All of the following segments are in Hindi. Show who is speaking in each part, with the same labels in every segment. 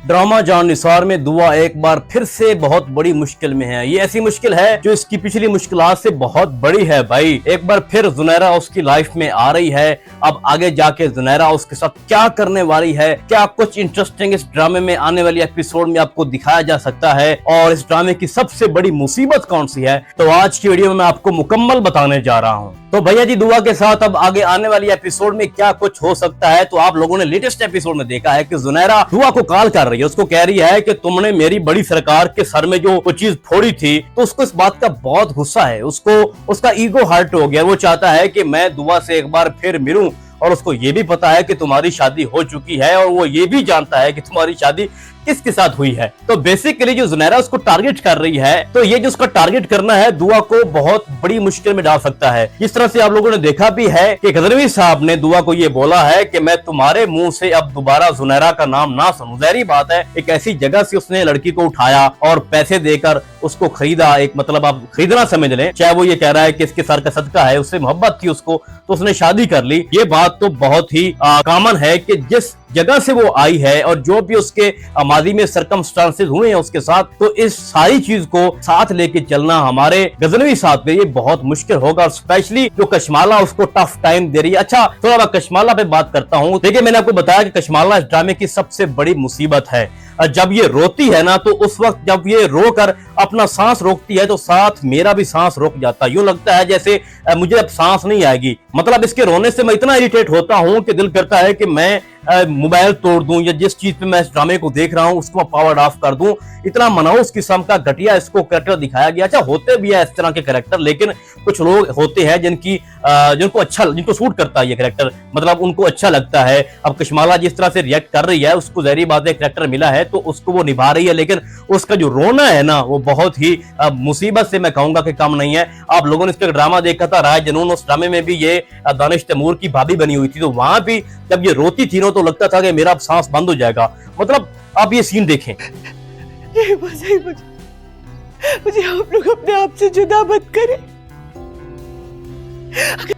Speaker 1: ड्रामा जान निसार में दुआ एक बार फिर से बहुत बड़ी मुश्किल में है। ये ऐसी मुश्किल है जो इसकी पिछली मुश्किलात से बहुत बड़ी है भाई। एक बार फिर जुनैरा उसकी लाइफ में आ रही है। अब आगे जाके जुनैरा उसके साथ क्या करने वाली है, क्या कुछ इंटरेस्टिंग इस ड्रामे में आने वाली एपिसोड में आपको दिखाया जा सकता है और इस ड्रामे की सबसे बड़ी मुसीबत कौन सी है, तो आज की वीडियो में मैं आपको मुकम्मल बताने जा रहा हूँ। तो भैया जी दुआ के साथ अब आगे आने वाली एपिसोड में क्या कुछ हो सकता है, तो आप लोगों ने लेटेस्ट एपिसोड में देखा है कि जुनैरा दुआ को कॉल कर रही है, उसको कह रही है कि तुमने मेरी बड़ी सरकार के सर में जो चीज फोड़ी थी, तो उसको इस बात का बहुत गुस्सा है। उसको उसका ईगो हर्ट हो गया। वो चाहता है कि मैं दुआ से एक बार फिर मिलूं और उसको ये भी पता है कि तुम्हारी शादी हो चुकी है और वो ये भी जानता है कि तुम्हारी शादी किसके साथ हुई है। तो बेसिकली जो जुनैरा उसको टारगेट कर रही है, तो ये जो उसका टारगेट करना है दुआ को बहुत बड़ी मुश्किल में डाल सकता है। इस तरह से आप लोगों ने देखा भी है कि गजनवी साहब ने दुआ को ये बोला है कि मैं तुम्हारे मुंह से अब दोबारा जुनैरा का नाम ना सुनूं। ज़ाहिर बात है, एक ऐसी जगह से उसने लड़की को उठाया और पैसे देकर उसको खरीदा। एक मतलब आप खरीदना समझ लें, चाहे वो ये कह रहा है कि इसके सर का सदका है, उससे मोहब्बत थी उसको, तो उसने शादी कर ली। ये बात तो बहुत ही कॉमन है कि जिस जगह से वो आई है और जो भी उसके माजी में सरकमस्टांसेस हुए हैं उसके साथ, तो इस सारी चीज को साथ लेके चलना हमारे गजनवी साहब पे ये बहुत मुश्किल होगा। और स्पेशली जो कशमाला उसको टफ टाइम दे रही है। अच्छा, थोड़ा मैं कशमाला पे बात करता हूँ। देखिए, मैंने आपको बताया कि कशमाला इस ड्रामे की सबसे बड़ी मुसीबत है। जब ये रोती है ना, तो उस वक्त जब ये रोकर अपना सांस रोकती है तो साथ मेरा भी सांस रुक जाता है। यूं लगता है जैसे मुझे अब सांस नहीं आएगी। मतलब इसके रोने से मैं इतना इरिटेट होता हूं कि दिल करता है कि मैं मोबाइल तोड़ दूं या जिस चीज पे मैं इस ड्रामे को देख रहा हूं उसको पावर ऑफ कर दूं। इतना मनाउस किस्म का घटिया इसको कैरेक्टर दिखाया गया। अच्छा, होते भी है इस तरह के कैरेक्टर, लेकिन कुछ लोग होते हैं जिनको सूट करता है ये कैरेक्टर, मतलब उनको अच्छा लगता है। अब कशमाला जिस तरह से रिएक्ट कर रही है, उसको ज़ाहिर बात है कैरेक्टर मिला है तो उसको वो निभा रही है, लेकिन उसका जो रोना है ना वो बहुत ही मुसीबत से मैं कहूंगा कि कम नहीं है। आप लोगों ने इस पर ड्रामा देखा था राय जनून, उस ड्रामे में भी ये दानिश तैमूर की भाभी बनी हुई थी, तो वहां भी जब ये रोती थी ना तो लगता था कि मेरा अब सांस बंद हो जाएगा। मतलब आप ये सीन देखें।
Speaker 2: मुझे आप लोग अपने आप से जुदा मत करें।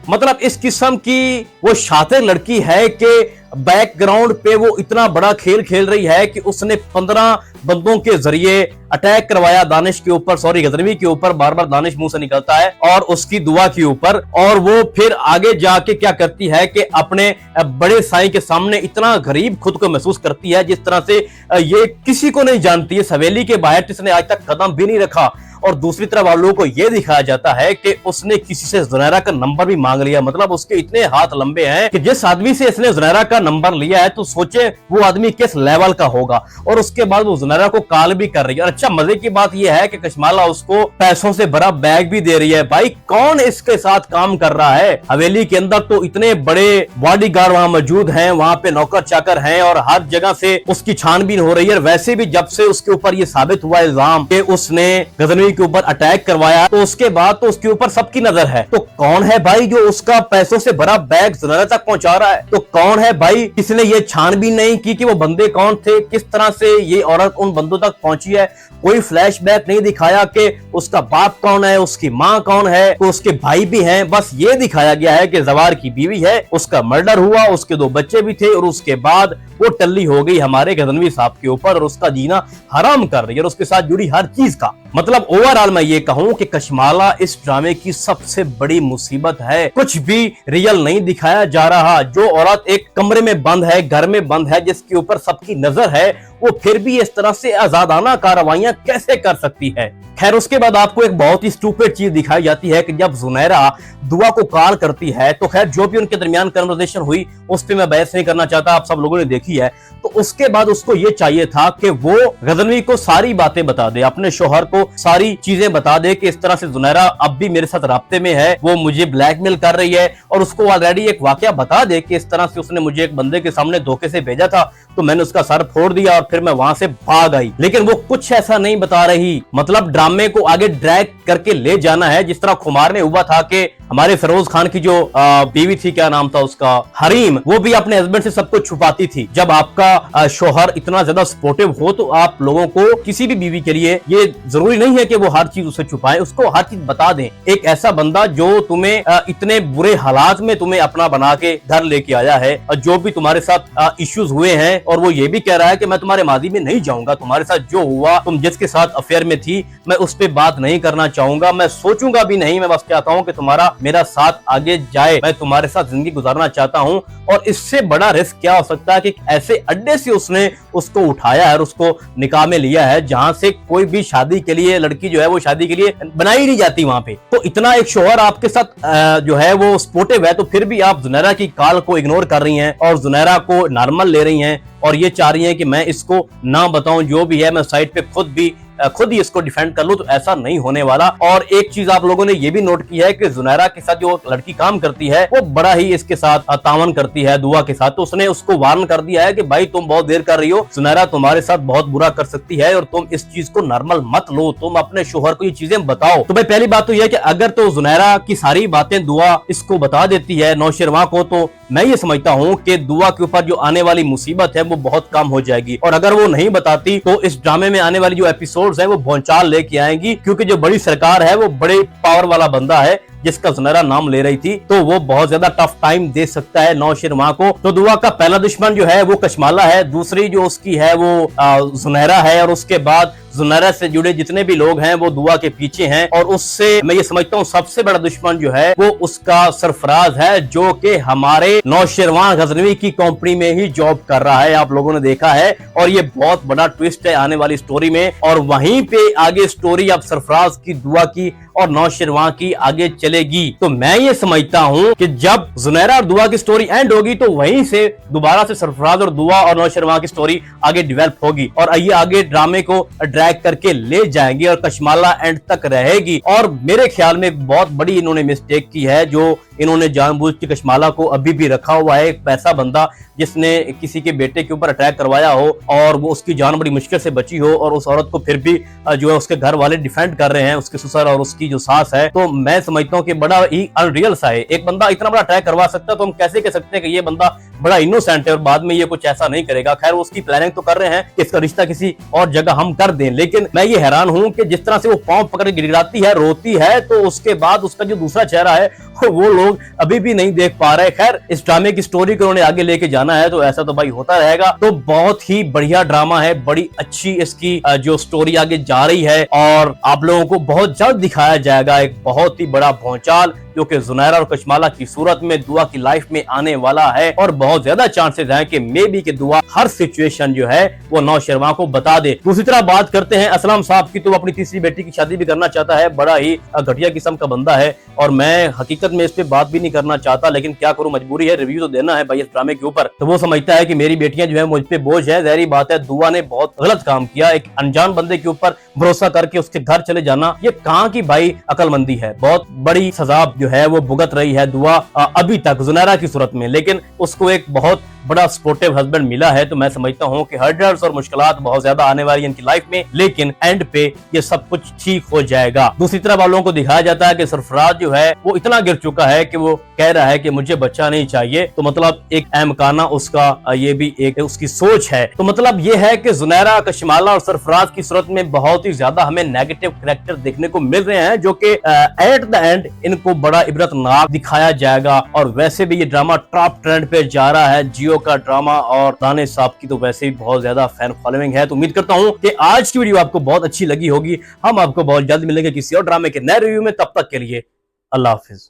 Speaker 1: मतलब इस किस्म की वो शातिर लड़की है कि बैकग्राउंड पे वो इतना बड़ा खेल खेल रही है कि उसने 15 बंदों के जरिए अटैक करवाया दानिश के ऊपर, सॉरी गजनवी के ऊपर, बार बार दानिश मुंह से निकलता है, और उसकी दुआ के ऊपर। और वो फिर आगे जाके क्या करती है कि अपने बड़े साईं के सामने इतना गरीब खुद को महसूस करती है जिस तरह से ये किसी को नहीं जानती है। इस हवेली के बाहर इसने आज तक कदम भी नहीं रखा। और दूसरी तरफ आप लोगों को यह दिखाया जाता है कि उसने किसी से जुनैरा का नंबर भी मांग लिया। मतलब उसके इतने हाथ लंबे हैं कि जिस आदमी से इसने जुनैरा का नंबर लिया है तो सोचे वो आदमी किस लेवल का होगा। और उसके बाद वो जुनैरा को कॉल भी कर रही है। और अच्छा, मजे की बात यह है कि कशमाला उसको पैसों से भरा बैग भी दे रही है। भाई कौन इसके साथ काम कर रहा है? हवेली के अंदर तो इतने बड़े बॉडीगार्ड वहां मौजूद हैं, वहां पे नौकर चाकर हैं और हर जगह से उसकी छानबीन हो रही है। वैसे भी जब से उसके ऊपर ये साबित हुआ इल्जाम कि उसने गजनवी के ऊपर अटैक करवाया, तो उसके बाद तो उसके ऊपर सबकी नजर है। तो कौन है भाई जो उसका पैसों से भरा बैग जुनैरा तक पहुंचा रहा है? तो कौन है भाई किसने ये छानबीन नहीं की कि वो बंदे कौन थे, किस तरह से ये औरत उन बंदों तक पहुंची है? कोई फ्लैशबैक नहीं दिखाया कि उसका बाप कौन है, उसकी माँ कौन है, तो उसके भाई भी हैं। बस ये दिखाया गया है कि जवार की बीवी है, उसका मर्डर हुआ, उसके 2 बच्चे भी थे और उसके बाद वो टल्ली हो गई हमारे गजनवी साहब के ऊपर और उसका जीना हराम कर रही है और उसके साथ जुड़ी हर चीज का। मतलब ओवरऑल मैं ये कहूं कि कशमाला इस ड्रामे की सबसे बड़ी मुसीबत है। कुछ भी रियल नहीं दिखाया जा रहा। जो औरत एक कमरे में बंद है, घर में बंद है, जिसके ऊपर सबकी नजर है, वो फिर भी इस तरह से आजादाना कार्रवाइयां कैसे कर सकती है? खैर, उसके बाद आपको एक बहुत ही स्टूपिड चीज दिखाई जाती है कि जब जुनैरा दुआ को कॉल करती है, तो खैर जो भी उनके दरमियान कन्वर्सेशन हुई उस पर मैं बहस नहीं करना चाहता, आप सब लोगों ने देखी है। तो उसके बाद उसको ये चाहिए था कि वो गजनवी को सारी बातें बता दे, अपने शोहर को सारी चीजें बता दे कि इस तरह से जुनैरा अब भी मेरे साथ राब्ते में है, वो मुझे ब्लैकमेल कर रही है, और उसको ऑलरेडी एक वाकया बता दे कि इस तरह से उसने मुझे एक बंदे के सामने धोखे से भेजा था, तो मैंने उसका सर फोड़ दिया और फिर मैं वहां से भाग आई। लेकिन वो कुछ ऐसा नहीं बता रही। मतलब ड्रामे को आगे ड्रैग करके ले जाना है, जिस तरह खुमार ने हुआ था कि हमारे फिरोज खान की जो बीवी थी, क्या नाम था उसका, हरीम, वो भी अपने हस्बैंड से सब कुछ छुपाती थी। जब आपका शोहर इतना ज्यादा सपोर्टिव हो तो आप लोगों को किसी भी बीवी के लिए ये जरूरी नहीं है कि वो हर चीज उसे छुपाए, उसको हर चीज बता दें। एक ऐसा बंदा जो तुम्हें इतने बुरे हालात में तुम्हें अपना बना के घर लेके आया है, जो भी तुम्हारे साथ इश्यूज हुए हैं, और वो ये भी कह रहा है कि मैं तुम्हारे मादी में नहीं जाऊंगा, तुम्हारे साथ जो हुआ, तुम जिसके साथ अफेयर में थी, मैं उस पर बात नहीं करना चाहूंगा, मैं सोचूंगा भी नहीं, मैं बस चाहता हूँ कि तुम्हारा मेरा साथ आगे जाए, मैं तुम्हारे साथ जिंदगी गुजारना चाहता हूँ। और इससे बड़ा रिस्क क्या हो सकता है कि ऐसे अड्डे से उसने उसको उठाया है और उसको निकाह में लिया है, जहां से कोई भी शादी के लिए लड़की जो है वो शादी के लिए बनाई नहीं जाती वहां पे। तो इतना एक शोहर आपके साथ जो है वो सपोर्टिव है, तो फिर भी आप जुनैरा की कॉल को इग्नोर कर रही हैं और जुनैरा को नॉर्मल ले रही हैं और ये चाह रही हैं कि मैं इसको ना बताऊं, जो भी है मैं साइड पे खुद ही इसको डिफेंड कर लूं। तो ऐसा नहीं होने वाला। और एक चीज आप लोगों ने ये भी नोट की है कि जुनैरा के साथ जो लड़की काम करती है वो बड़ा ही इसके साथ तावन करती है, दुआ के साथ। तो उसने उसको वार्न कर दिया है कि भाई तुम बहुत देर कर रही हो, जुनैरा तुम्हारे साथ बहुत बुरा कर सकती है और तुम इस चीज को नॉर्मल मत लो, तुम अपने शोहर को ये चीजें बताओ। तो भाई पहली बात तो यह कि अगर तो जुनैरा की सारी बातें दुआ इसको बता देती है नौशेरवां को, तो मैं ये समझता हूँ कि दुआ के ऊपर जो आने वाली मुसीबत है वो बहुत कम हो जाएगी। और अगर वो नहीं बताती तो इस ड्रामे में आने वाली जो एपिसोड्स है वो भौचाल लेके आएंगी, क्योंकि जो बड़ी सरकार है वो बड़े पावर वाला बंदा है जिसका जुनैरा नाम ले रही थी, तो वो बहुत ज्यादा टफ टाइम दे सकता है नौशेरवां को। तो दुआ का पहला दुश्मन जो है वो कशमाला है, दूसरी जो उसकी है वो जुनैरा है, और उसके बाद जुनैरा से जुड़े जितने भी लोग हैं वो दुआ के पीछे हैं। और उससे मैं ये समझता हूँ सबसे बड़ा दुश्मन जो है वो उसका सरफराज है, जो कि हमारे नौशेरवां गजनवी की कंपनी में ही जॉब कर रहा है, आप लोगों ने देखा है। और ये बहुत बड़ा ट्विस्ट है आने वाली स्टोरी में, और वहीं पे आगे स्टोरी अब सरफराज की, दुआ की और नौशेरवां की आगे चलेगी। तो मैं ये समझता हूँ कि जब जुनैरा और दुआ की स्टोरी एंड होगी तो वहीं से दोबारा से सरफराज और दुआ और नौशेरवां की स्टोरी आगे डेवलप होगी और ये आगे ड्रामे को ड्रैग करके ले जाएंगे और कशमाला एंड तक रहेगी। और मेरे ख्याल में बहुत बड़ी इन्होंने मिस्टेक की है, जो इन्होंने जानबूझ के कशमाला को अभी भी रखा हुआ है। एक पैसा बंदा जिसने किसी के बेटे के ऊपर अटैक करवाया हो और वो उसकी जान बड़ी मुश्किल से बची हो, और उस औरत को फिर भी जो है उसके घर वाले डिफेंड कर रहे हैं, उसके ससुर और उसकी जो सास है। तो मैं समझता हूँ कि बड़ा ही अनरियल सा है। एक बंदा इतना बड़ा अटैक करवा सकता है तो हम कैसे कह सकते हैं कि ये बंदा बड़ा इनोसेंट है और बाद में ये कुछ ऐसा नहीं करेगा। खैर वो उसकी प्लानिंग तो कर रहे हैं कि इसका रिश्ता किसी और जगह हम कर दें, लेकिन मैं ये हैरान हूं कि जिस तरह से वो पांव पकड़ के गिड़गिड़ाती है, रोती है, तो उसके बाद उसका जो दूसरा चेहरा है वो लोग अभी भी नहीं देख पा रहे। खैर इस ड्रामे की स्टोरी को उन्होंने आगे लेके जाना है, तो ऐसा तो भाई होता रहेगा। तो बहुत ही बढ़िया ड्रामा है, बड़ी अच्छी इसकी जो स्टोरी आगे जा रही है, और आप लोगों को बहुत जल्द दिखाया जाएगा एक बहुत ही बड़ा भौचाल जो कि जुनैरा और कशमाला की सूरत में दुआ की लाइफ में आने वाला है। और बहुत ज्यादा चांसेस हैं कि मे बी के दुआ हर सिचुएशन जो है वो नौशेरवां को बता दे। दूसरी तरह बात करते हैं असलम साहब की, तो वो अपनी तीसरी बेटी की शादी भी करना चाहता है, बड़ा ही घटिया किस्म का बंदा है, और मैं हकीकत में इस पे बात भी नहीं करना चाहता, लेकिन क्या करूं, मजबूरी है, रिव्यू तो देना है भाई इस ड्रामे के ऊपर। तो वो समझता है कि मेरी बेटियां जो है मुझ पे बोझ है। ज़ाहिर बात है दुआ ने बहुत गलत काम किया, एक अनजान बंदे के ऊपर भरोसा करके उसके घर चले जाना, ये कहाँ की भाई अकलमंदी है। बहुत बड़ी सजा जो है वो भुगत रही है दुआ अभी तक जुनैरा की सूरत में, लेकिन उसको एक बहुत बड़ा सपोर्टिव हस्बैंड मिला है। तो मैं समझता हूँ कि हर्डल्स और मुश्किलात बहुत ज्यादा आने वाली है इनकी लाइफ में, लेकिन एंड पे ये सब कुछ ठीक हो जाएगा। दूसरी तरफ आप लोगों को दिखाया जाता है कि सरफराज जो है वो इतना गिर चुका है कि वो कह रहा है कि मुझे बच्चा नहीं चाहिए। तो मतलब एक अहमकाना उसका ये भी एक उसकी सोच है। तो मतलब ये है कि जुनैरा, कशमाला और सरफराज की सूरत में बहुत ही ज्यादा हमें नेगेटिव कैरेक्टर देखने को मिल रहे हैं, जो कि एट द एंड इनको बड़ा इबरतनाक दिखाया जाएगा। और वैसे भी ये ड्रामा टॉप ट्रेंड पे जा रहा है, जियो का ड्रामा, और दानिश साहब की तो वैसे भी बहुत ज्यादा फैन फॉलोइंग है। तो उम्मीद करता हूं कि आज की वीडियो आपको बहुत अच्छी लगी होगी। हम आपको बहुत जल्द मिलेंगे किसी और ड्रामे के नए रिव्यू में, तब तक के लिए अल्लाह हाफिज।